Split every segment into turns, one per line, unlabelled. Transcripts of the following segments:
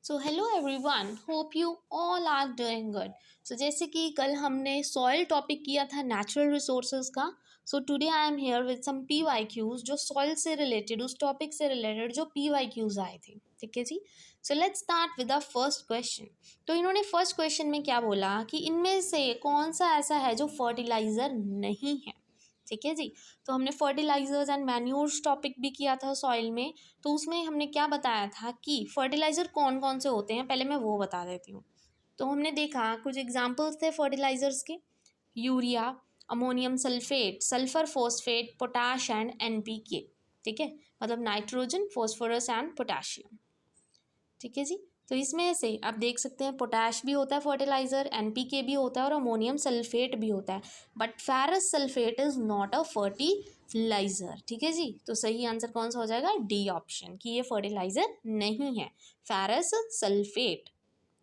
So hello everyone, hope you all are doing good. So जैसे कि कल हमने सॉइल टॉपिक किया था नेचुरल रिसोर्सेज का। So today I am here with some PYQs जो सॉइल से रिलेटेड, उस टॉपिक से रिलेटेड जो PYQs आए थे। ठीक है जी। So let's start with the first question. तो इन्होंने फर्स्ट क्वेश्चन में क्या बोला कि इनमें से कौन सा ऐसा है जो फर्टिलाइज़र नहीं है। ठीक है जी। तो हमने फर्टिलाइजर्स एंड मैन्योर्स टॉपिक भी किया था सॉइल में। तो उसमें हमने क्या बताया था कि फर्टिलाइज़र कौन कौन से होते हैं, पहले मैं वो बता देती हूँ। तो हमने देखा कुछ एग्जांपल्स थे फर्टिलाइजर्स के। Urea, ammonium sulphate, sulphur phosphate, potash and NPK। ठीक है, मतलब नाइट्रोजन, फॉस्फोरस एंड पोटाशियम। ठीक है जी। तो इसमें से आप देख सकते हैं पोटैश भी होता है फर्टिलाइज़र, NPK भी होता है और अमोनियम सल्फेट भी होता है। But ferrous sulphate is not a fertiliser. ठीक है जी। तो सही आंसर कौन सा हो जाएगा? डी ऑप्शन, कि ये फर्टिलाइज़र नहीं है, फेरस सल्फेट।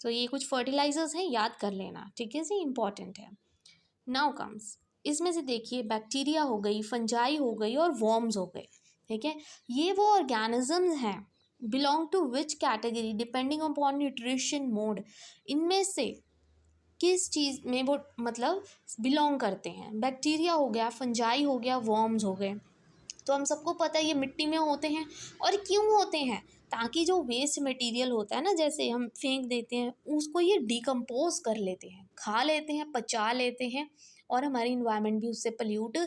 तो ये कुछ फर्टिलाइजर्स हैं, याद कर लेना। ठीक है जी, इंपॉर्टेंट है। नाउ कम्स, इसमें से देखिए बैक्टीरिया हो गई, फंजाई हो गई और वॉर्म्स हो गए। ठीक है, ये वो ऑर्गेनिजम्स हैं belong to which category depending upon nutrition mode. इनमें से किस चीज़ में वो मतलब बिलोंग करते हैं? बैक्टीरिया हो गया, फंजाई हो गया, वॉर्म्स हो गए। तो हम सबको पता है ये मिट्टी में होते हैं। और क्यों होते हैं? ताकि जो वेस्ट मटेरियल होता है ना, जैसे हम फेंक देते हैं, उसको ये डिकम्पोज कर लेते हैं, खा लेते हैं, पचा लेते हैं और हमारी इन्वायरमेंट भी उससे पल्यूट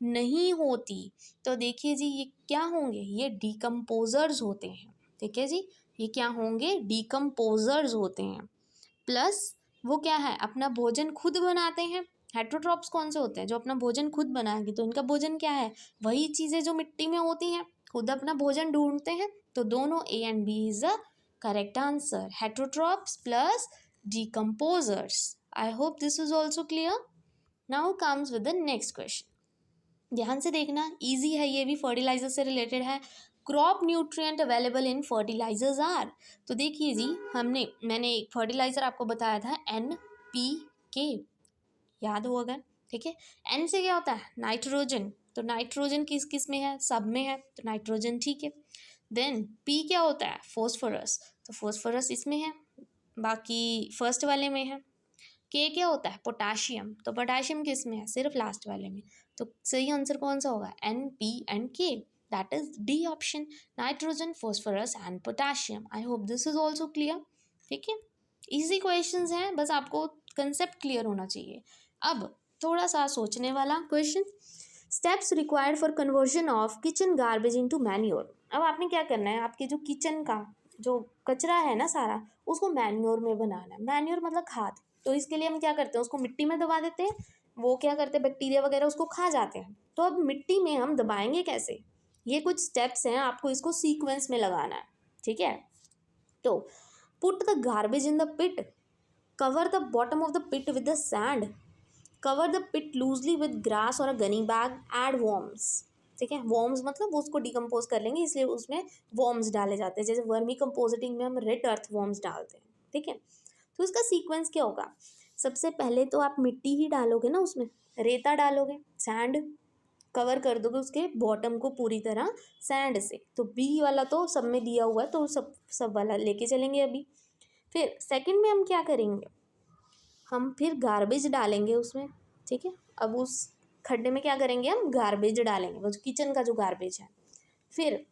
नहीं होती। तो देखिए जी, ये क्या होंगे? ये डिकम्पोजर्स होते हैं। ठीक है जी, ये क्या होंगे? डिकम्पोजर्स होते हैं। प्लस वो क्या है? अपना भोजन खुद बनाते हैं। हेट्रोट्रॉप्स कौन से होते हैं? जो अपना भोजन खुद बनाएंगे। तो इनका भोजन क्या है? वही चीज़ें जो मिट्टी में होती हैं, खुद अपना भोजन ढूंढते हैं। तो दोनों A and B is the correct answer, heterotrophs plus decomposers. I hope this is also clear. Now comes with the next question. ध्यान से देखना, इजी है, ये भी फर्टिलाइजर से रिलेटेड है। Crop nutrient available in fertilisers are. तो देखिए जी, मैंने एक फर्टिलाइजर आपको बताया था NPK, याद हो अगर। ठीक है, N से क्या होता है? नाइट्रोजन। तो नाइट्रोजन किस किस में है? सब में है, तो नाइट्रोजन ठीक है। देन P क्या होता है? फॉस्फोरस। तो फॉस्फोरस इसमें है, बाकी फर्स्ट वाले में है। K क्या होता है? पोटाशियम। तो पोटाशियम किस में है? सिर्फ लास्ट वाले में। तो सही आंसर कौन सा होगा? NP and K, that is D option, nitrogen, phosphorus and potassium. I hope this is also clear. ठीक है, इजी क्वेश्चंस हैं, बस आपको कंसेप्ट क्लियर होना चाहिए। अब थोड़ा सा सोचने वाला question. Steps required for conversion of kitchen garbage into manure. अब आपने क्या करना है? आपके जो किचन का जो कचरा है ना सारा, उसको मैन्योर में बनाना है। मैन्योर मतलब खाद। तो इसके लिए हम क्या करते हैं? उसको मिट्टी में दबा देते हैं। वो क्या करते हैं? बैक्टीरिया वगैरह उसको खा जाते हैं। तो अब मिट्टी में हम दबाएंगे कैसे? ये कुछ स्टेप्स हैं, आपको इसको सीक्वेंस में लगाना है। ठीक है, तो put the garbage in the pit, cover the bottom of the pit with the sand, cover the pit loosely with grass और a gunny bag, add worms. ठीक है, वॉर्म्स मतलब उसको डिकम्पोज कर लेंगे, इसलिए उसमें वॉर्म्स डाले जाते हैं। जैसे वर्मी कंपोजिटिंग में हम रेड अर्थ वॉर्म्स डालते हैं। ठीक है, तो इसका सीक्वेंस क्या होगा? सबसे पहले तो आप मिट्टी ही डालोगे ना, उसमें रेता डालोगे, सैंड कवर कर दोगे उसके बॉटम को पूरी तरह सैंड से। तो बी वाला तो सब में दिया हुआ है, तो सब सब वाला लेके चलेंगे अभी। फिर सेकंड में हम क्या करेंगे? हम फिर गार्बेज डालेंगे उसमें। ठीक है, अब उस खड्डे में क्या करेंगे? हम गार्बेज डालेंगे, वो जो किचन का जो गार्बेज है। फिर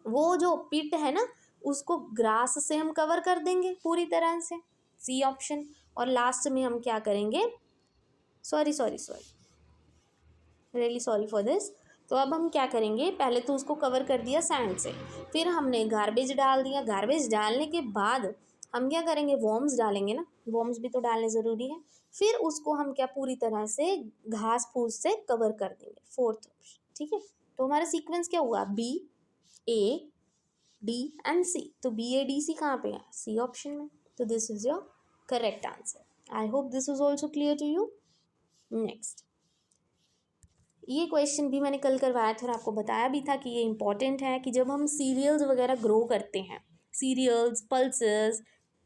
वो जो पिट है ना, उसको ग्रास से हम कवर कर देंगे पूरी तरह से, सी ऑप्शन। और लास्ट में हम क्या करेंगे? Sorry sorry sorry, really sorry for this. तो अब हम क्या करेंगे? पहले तो उसको कवर कर दिया सैंड से, फिर हमने गार्बेज डाल दिया। गार्बेज डालने के बाद हम क्या करेंगे? वॉर्म्स डालेंगे ना, वॉर्म्स भी तो डालने ज़रूरी है। फिर उसको हम क्या पूरी तरह से घास फूस से कवर कर देंगे, फोर्थ ऑप्शन। ठीक है, तो हमारा सीक्वेंस क्या हुआ? BAD and C। तो BADC कहाँ पे है? C ऑप्शन में। तो this is your correct answer. I hope this is also clear to you. Next, ये क्वेश्चन भी मैंने कल करवाया था और आपको बताया भी था कि ये इंपॉर्टेंट है, कि जब हम सीरियल्स वगैरह ग्रो करते हैं, सीरियल्स, पल्सेस,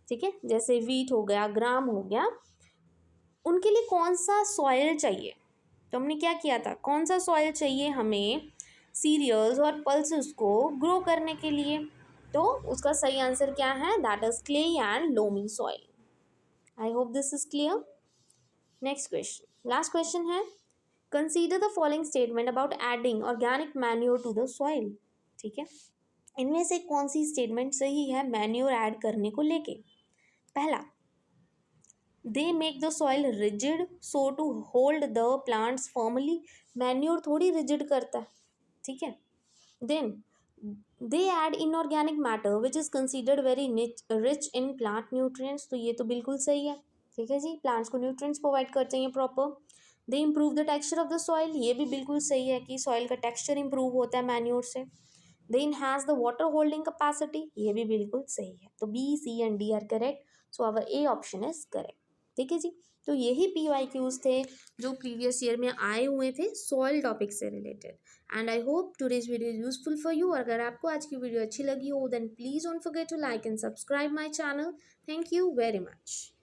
ठीक है, जैसे वीट हो गया, ग्राम हो गया, उनके लिए कौन सा सॉइल चाहिए? तो हमने क्या किया था? कौन सा सॉइल चाहिए हमें सीरियल्स और पल्सेस को ग्रो करने के लिए? तो उसका सही आंसर क्या है? That is clay and loamy soil. I hope this is clear. Next question, last question है, consider the following statement about adding organic manure to the soil. ठीक है, इनमें से कौन सी स्टेटमेंट सही है मैन्योर ऐड करने को लेके? पहला, they make the soil rigid so to hold the plants firmly. Manure थोड़ी रिजिड करता है. ठीक है. Then they add inorganic matter which is considered very rich in plant nutrients. तो ये तो बिल्कुल सही है. ठीक है जी, प्लांट्स को न्यूट्रिएंट्स प्रोवाइड करते हैं proper. They improve the texture of the soil. ये भी बिल्कुल सही है कि सॉइल का टेक्सचर इंप्रूव होता है मैन्योर से. They enhance the water holding capacity. ये भी बिल्कुल सही है. तो B, C and D are correct. So our A option is correct. ठीक है जी, तो यही PYQs थे जो प्रीवियस ईयर में आए हुए थे सॉइल टॉपिक से related. And I hope today's video is useful for you. अगर आपको आज की वीडियो अच्छी लगी हो then please don't forget to like and subscribe my channel. Thank you very much.